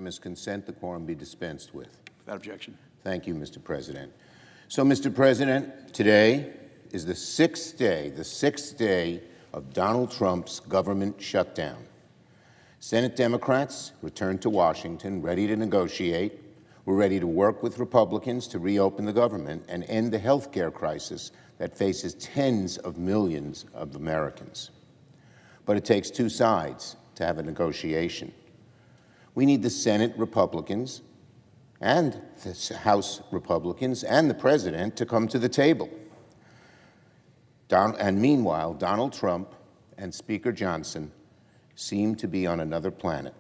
Unanimous consent, the quorum be dispensed with. Without objection. Thank you, Mr. President. So, Mr. President, today is the sixth day of Donald Trump's government shutdown. Senate Democrats returned to Washington ready to negotiate. We're ready to work with Republicans to reopen the government and end the health care crisis that faces tens of millions of Americans. But it takes two sides to have a negotiation. We need the Senate Republicans and the House Republicans and the President to come to the table. And meanwhile, Donald Trump and Speaker Johnson seem to be on another planet.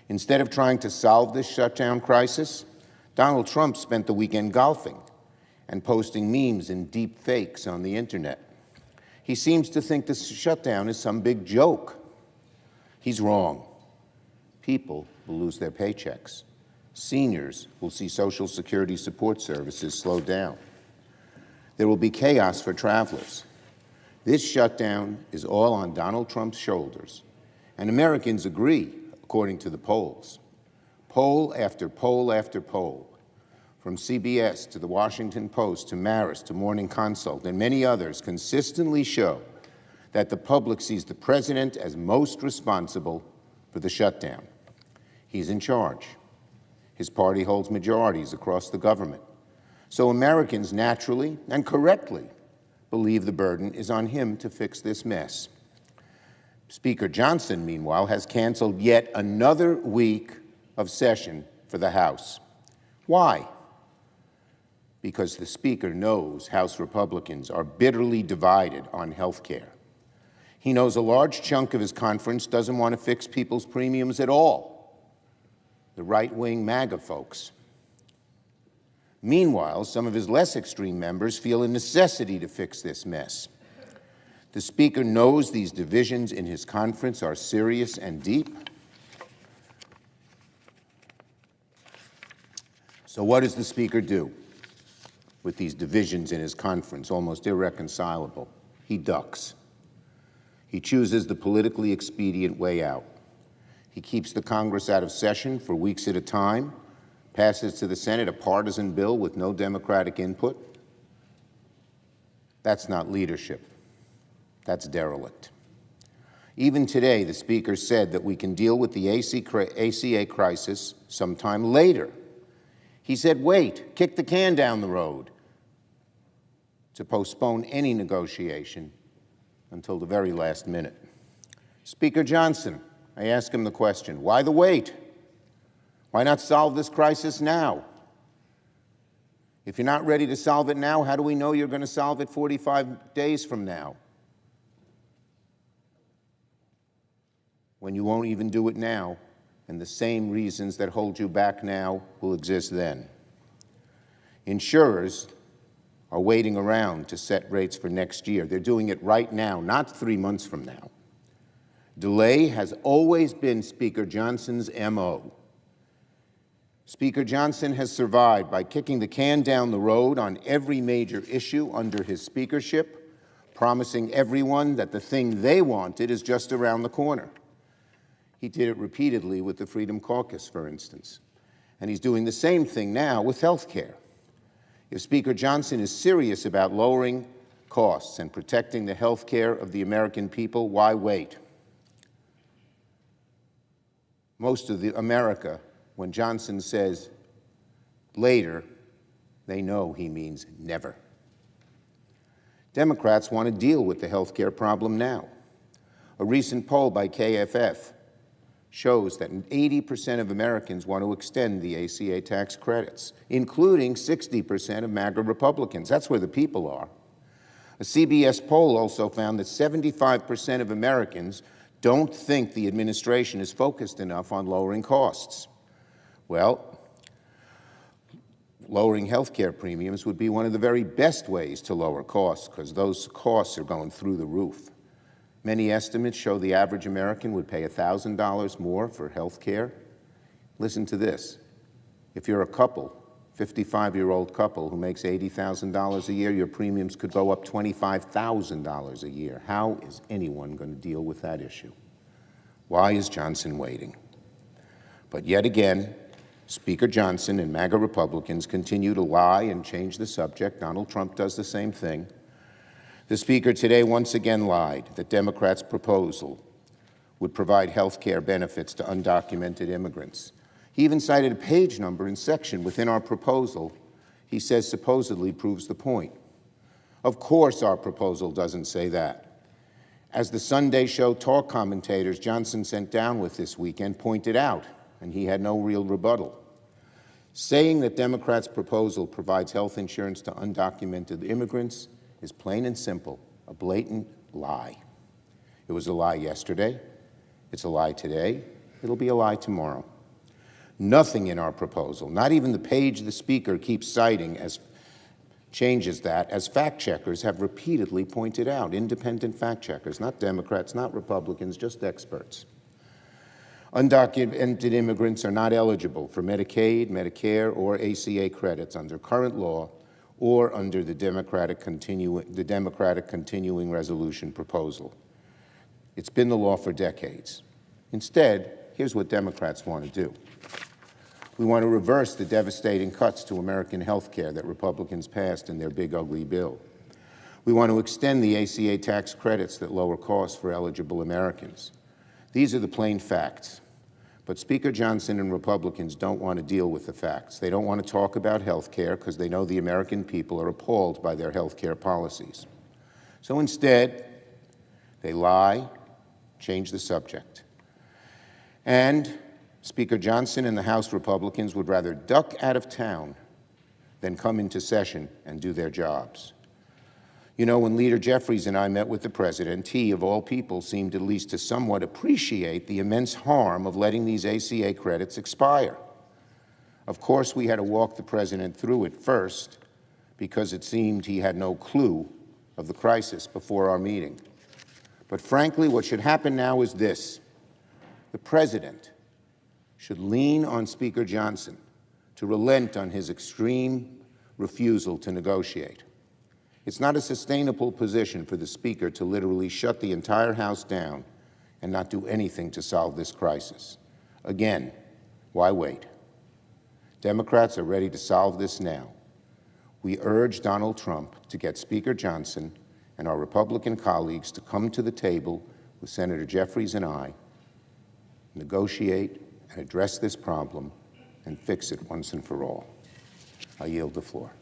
Instead of trying to solve this shutdown crisis, Donald Trump spent the weekend golfing and posting memes and deep fakes on the internet. He seems to think this shutdown is some big joke. He's wrong. People will lose their paychecks. Seniors will see Social Security support services slow down. There will be chaos for travelers. This shutdown is all on Donald Trump's shoulders, and Americans agree, according to the polls. Poll after poll after poll, from CBS to the Washington Post to Marist to Morning Consult and many others, consistently show that the public sees the president as most responsible for the shutdown. He's in charge. His party holds majorities across the government. So Americans naturally and correctly believe the burden is on him to fix this mess. Speaker Johnson, meanwhile, has canceled yet another week of session for the House. Why? Because the Speaker knows House Republicans are bitterly divided on health care. He knows a large chunk of his conference doesn't want to fix people's premiums at all, the right-wing MAGA folks. Meanwhile, some of his less extreme members feel a necessity to fix this mess. The Speaker knows these divisions in his conference are serious and deep. So what does the Speaker do with these divisions in his conference, almost irreconcilable? He ducks. He chooses the politically expedient way out. He keeps the Congress out of session for weeks at a time, passes to the Senate a partisan bill with no Democratic input. That's not leadership. That's derelict. Even today, the Speaker said that we can deal with the ACA crisis sometime later. He said, wait, kick the can down the road, to postpone any negotiation until the very last minute. Speaker Johnson, I ask him the question, why the wait? Why not solve this crisis now? If you're not ready to solve it now, how do we know you're going to solve it 45 days from now, when you won't even do it now, and the same reasons that hold you back now will exist then? Insurers are waiting around to set rates for next year. They're doing it right now, not 3 months from now. Delay has always been Speaker Johnson's MO. Speaker Johnson has survived by kicking the can down the road on every major issue under his speakership, promising everyone that the thing they wanted is just around the corner. He did it repeatedly with the Freedom Caucus, for instance. And he's doing the same thing now with health care. If Speaker Johnson is serious about lowering costs and protecting the health care of the American people, why wait? Most of America, when Johnson says later, they know he means never. Democrats want to deal with the health care problem now. A recent poll by KFF shows that 80% of Americans want to extend the ACA tax credits, including 60% of MAGA Republicans. That's where the people are. A CBS poll also found that 75% of Americans don't think the administration is focused enough on lowering costs. Well, lowering health care premiums would be one of the very best ways to lower costs, because those costs are going through the roof. Many estimates show the average American would pay $1,000 more for health care. Listen to this. If you're a couple, 55-year-old couple who makes $80,000 a year, your premiums could go up $25,000 a year. How is anyone going to deal with that issue? Why is Johnson waiting? But yet again, Speaker Johnson and MAGA Republicans continue to lie and change the subject. Donald Trump does the same thing. The Speaker today once again lied that Democrats' proposal would provide health care benefits to undocumented immigrants. He even cited a page number and section within our proposal he says supposedly proves the point. Of course our proposal doesn't say that. As the Sunday show talk commentators Johnson sent down with this weekend pointed out, and he had no real rebuttal. Saying that Democrats' proposal provides health insurance to undocumented immigrants is plain and simple, a blatant lie. It was a lie yesterday, it's a lie today, it'll be a lie tomorrow. Nothing in our proposal, not even the page the Speaker keeps citing changes that, as fact checkers have repeatedly pointed out, independent fact checkers, not Democrats, not Republicans, just experts. Undocumented immigrants are not eligible for Medicaid, Medicare, or ACA credits under current law or under the Democratic Continuing Resolution proposal. It's been the law for decades. Instead, here's what Democrats want to do. We want to reverse the devastating cuts to American health care that Republicans passed in their big, ugly bill. We want to extend the ACA tax credits that lower costs for eligible Americans. These are the plain facts. But Speaker Johnson and Republicans don't want to deal with the facts. They don't want to talk about health care because they know the American people are appalled by their health care policies. So instead, they lie, change the subject. And Speaker Johnson and the House Republicans would rather duck out of town than come into session and do their jobs. You know, when Leader Jeffries and I met with the President, he, of all people, seemed at least to somewhat appreciate the immense harm of letting these ACA credits expire. Of course, we had to walk the President through it first because it seemed he had no clue of the crisis before our meeting. But frankly, what should happen now is this. The President should lean on Speaker Johnson to relent on his extreme refusal to negotiate. It's not a sustainable position for the Speaker to literally shut the entire House down and not do anything to solve this crisis. Again, why wait? Democrats are ready to solve this now. We urge Donald Trump to get Speaker Johnson and our Republican colleagues to come to the table with Senator Jeffries and I, negotiate and address this problem and fix it once and for all. I yield the floor.